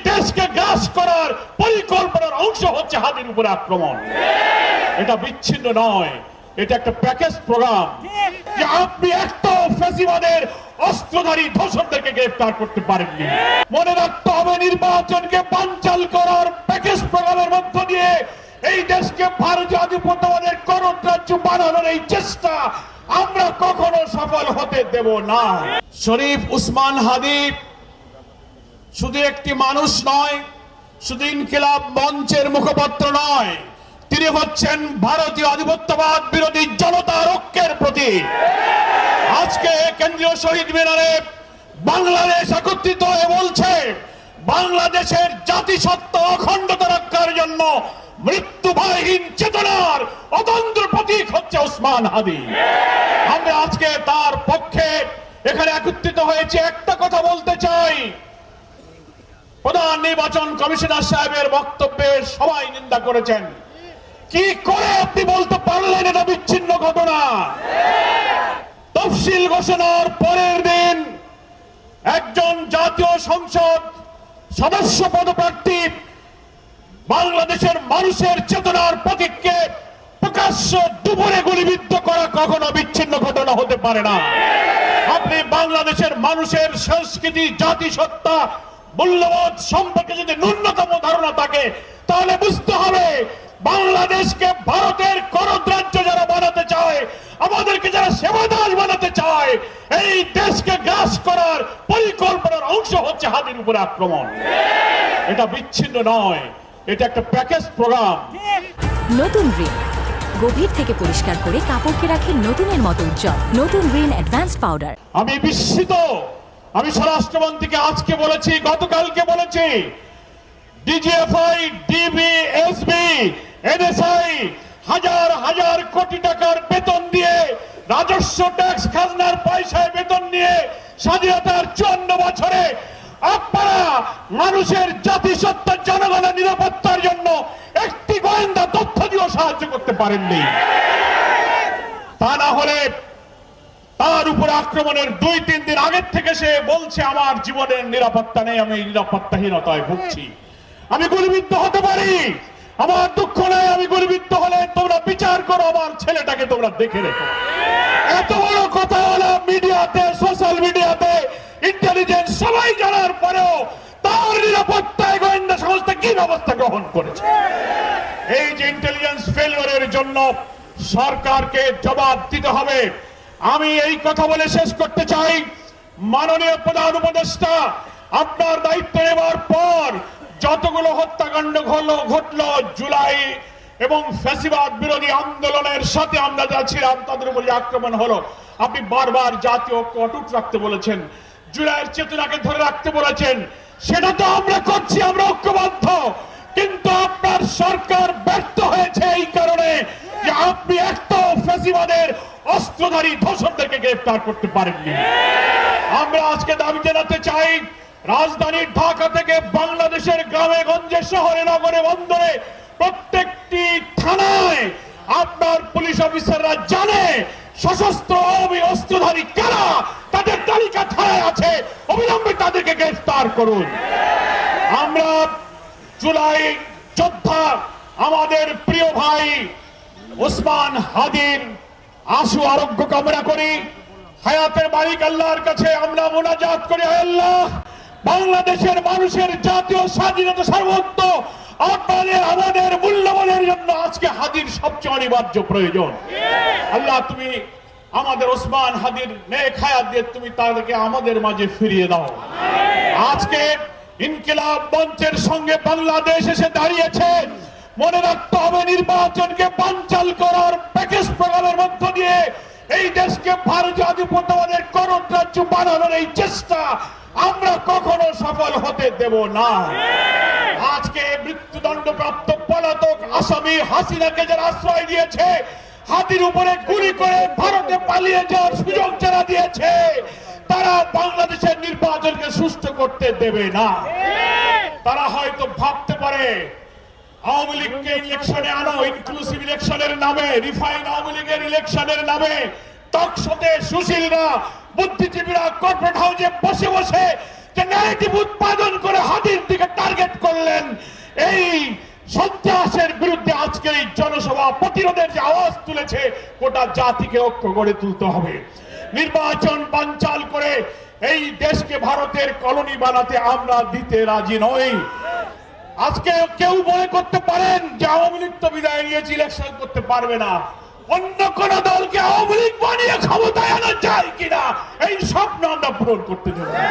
দেশকে গ্রাস করার পরিকল্পনার অংশ হচ্ছে হাদির উপরে আক্রমণ। এটা বিচ্ছিন্ন নয়, এটা একটা প্যাকেজ প্রোগ্রাম যে আপনি একটা ফ্যাসিবাদের অস্ত্রধারী ধর্ষকদেরকে গ্রেফতার করতে পারেননি। মনে রাখতে হবে নির্বাচনকে বানচাল করার প্যাকেজ প্রোগ্রামের মধ্য দিয়ে এই দেশকে ভারতীয় আধিপত্যবাদের কররাজ্য বানানোর এই চেষ্টা আমরা কখনো সফল হতে দেব না। শরীফ উসমান হাদী শুধু একটি মানুষ নয়, শুধু ইনকিলাব মঞ্চের মুখপাত্র নয়, তিনি হচ্ছেন ভারতীয় আধিপত্যবাদ বিরোধী জনতার ঐক্যের প্রতীক। আজকে কেন্দ্রীয় শহীদ মিনারে বাংলাদেশ একত্রিত হয়ে বলছে বাংলাদেশের জাতিসত্তা অখণ্ডতা রক্ষার জন্য মৃত্যু ভয়হীন চেতনার অতন্ত্র প্রতীক হচ্ছে উসমান হাদী। আমরা আজকে তার পক্ষে এখানে একত্রিত হয়েছে। একটা কথা বলতে চাই, প্রধান নির্বাচন কমিশনার সাহেবের বক্তব্যে সবাই নিন্দা করেছেন। কি করে আপনি বলতে পারলেন এটা বিচ্ছিন্ন ঘটনা? তফসিল ঘোষণার পরের দিন একজন জাতীয় সংসদ সদস্য পদপ্রার্থী বাংলাদেশের মানুষের চেতনার প্রতীককে প্রকাশ্য দুপুরে গুলিবিদ্ধ করা কখনো বিচ্ছিন্ন ঘটনা হতে পারে না। আপনি বাংলাদেশের মানুষের সংস্কৃতি, জাতিসত্তা, মূল্যবোধ সম্পর্কে যদি ন্যূনতম ধারণা থাকে তাহলে বুঝতে হবে বাংলাদেশকে ভারতের কররাজ্য যারা বানাতে চায়, আমাদেরকে যারা সেবাদাস বানাতে চায়, এই দেশকে গ্রাস করার পরিকল্পনার অংশ হচ্ছে হাদির উপরে আক্রমণ। এটা বিচ্ছিন্ন নয়, এটা একটা প্যাকেজ প্রোগ্রাম। নতুন রিন গভীর থেকে পরিষ্কার করে কাপড়কে রাখে নতুনের মতো উজ্জ্বল। নতুন রিন অ্যাডভান্সড পাউডার। আমি বিস্মিত। আমি স্বরাষ্ট্রমন্ত্রীকে আজকে বলেছি, গতকালকে বলেছি, ডিজিএফআই, ডিবি, এসবি, এনএসআই হাজার হাজার কোটি টাকার বেতন দিয়ে, রাজস্ব ট্যাক্স খাজনার পয়সায় বেতন নিয়ে স্বাধীনতার 54 বছরে আপনারা মানুষের জাতিসত্তার জনগণের নিরাপত্তার জন্য একটি গোয়েন্দা তথ্য দিয়েও সাহায্য করতে পারেননি। তা না হলে তার উপর আক্রমণের 2-3 দিন আগের থেকে সে বলছে আমার জীবনের নিরাপত্তা নেই, আমি নিরাপত্তাহীনতায় ভুগছি, আমি গুলিবিদ্ধ হতে পারি, আমার দুঃখ নেই, আমি গুলিবিদ্ধ হলে তোমরা বিচার করো, আমার ছেলেটাকে তোমরা দেখে রেখো। এত বড় কথা হলো মিডিয়াতে, সোশ্যাল মিডিয়াতে, ইন্টেলিজেন্স সবাই জানার পরেও তার নিরাপত্তায় গোয়েন্দা সংস্থা কি ব্যবস্থা গ্রহণ করেছে? এই যে ইন্টেলিজেন্স ফেলিওরের জন্য সরকারকে জবাব দিতে হবে। আমি এই কথা বলে শেষ করতে চাই, মাননীয় প্রধান উপদেষ্টা, আপনার দায়িত্ব নেওয়ার পর যতগুলো হত্যাকাণ্ড ঘটলো জুলাই এবং ফ্যাসিবাদ বিরোধী আন্দোলনের সাথে আমরা যা ছিলাম তাদের উপর আক্রমণ হলো, আপনি বারবার জাতীয় ঐক্য অটুট রাখতে বলেছেন, জুলাইয়ের চেতনাকে ধরে রাখতে বলেছেন। সেটা তো আমরা করছি, আমরা ঐক্যবদ্ধ, কিন্তু আপনার সরকার ব্যর্থ হয়েছে এই কারণে যে আপনি একটা ফ্যাসিবাদের অস্ত্রধারী ধর্ষকদেরকে গ্রেফতার করতে পারেননি। আমরা আজকে দাবি জানাতে চাই, রাজধানী ঢাকা থেকে বাংলাদেশের গ্রামে গঞ্জে, শহরে, নগরে, বন্দরে, প্রত্যেকটি থানায় আপনার পুলিশ অফিসাররা জানে সশস্ত্র অস্ত্রধারী কারা, তাদের তালিকা থানায় আছে, অবিলম্বে তাদেরকে গ্রেফতার করুন। আমরা জুলাই যোদ্ধা আমাদের প্রিয় ভাই উসমান হাদীর আশু আরোগ্য কামনা করি। হায়াতের মালিক আল্লাহর কাছে আমরা মুনাজাত করি, হে আল্লাহ, বাংলাদেশের মানুষের জাতীয় স্বাধীনতা সার্বভৌমত্ব আপনাদের আমাদের মূল্যবোধের জন্য আজকে হাদীর সবচেয়ে অনিবার্য প্রয়োজন। আল্লাহ, তুমি আমাদের ওসমান হাদীর নেক হায়াত দিয়ে তুমি তাদেরকে আমাদের মাঝে ফিরিয়ে দাও। আজকে ইনকিলাব মঞ্চের সঙ্গে বাংলাদেশ এসে দাঁড়িয়েছে। মনে রাখতে হবে নির্বাচনকে বানচাল করার প্যাকেজ প্রোগ্রামের মধ্য দিয়ে এই দেশকে ভারতীয় আধিপত্যবাদের কররাজ্য বানানোর এই চেষ্টা আমরা কখনো সফল হতে দেব না। আজকে মৃত্যুদণ্ডপ্রাপ্ত পলাতক আসামি হাসিনাকে যারা আশ্রয় দিয়েছে, হাতির উপরে গুলি করে ভারতে পালিয়ে যাওয়ার সুযোগ যারা দিয়েছে, তারা বাংলাদেশের নির্বাচনকে সুষ্ঠু করতে দেবে না। তারা হয়তো ভাবতে পারে আওয়ামী লীগকে ইলেকশনে আনো, ইনক্লুসিভ ইলেকশনের নামে, রিফাইন আওয়ামী লীগের ইলেকশনের নামে টকশোতে সুশীলরা, বুদ্ধিজীবীরা কর্পোরেট হাউসে বসে বসে যে ন্যারেটিভ উৎপাদন করে হাতির দিকে টার্গেট এই সন্ত্রাসের বিরুদ্ধে আজকে এই জনসভা প্রতিরোধের যে আওয়াজ তুলেছে গোটা জাতিকে ঐক্য গড়ে তুলতে হবে। নির্বাচন বানচাল করে এই দেশকে ভারতের কলোনি বানাতে আমরা দিতে রাজি নই। আজকে কেউ মনে করতে পারেন যে আওয়ামী লীগ তো বিদায় নিয়েছে, ইলেকশন করতে পারবে না। অন্য কোন দলকে আওয়ামী লীগ বানিয়ে ক্ষমতায় আনা যায় কিনা এই স্বপ্ন আমরা পূরণ করতে দেব না।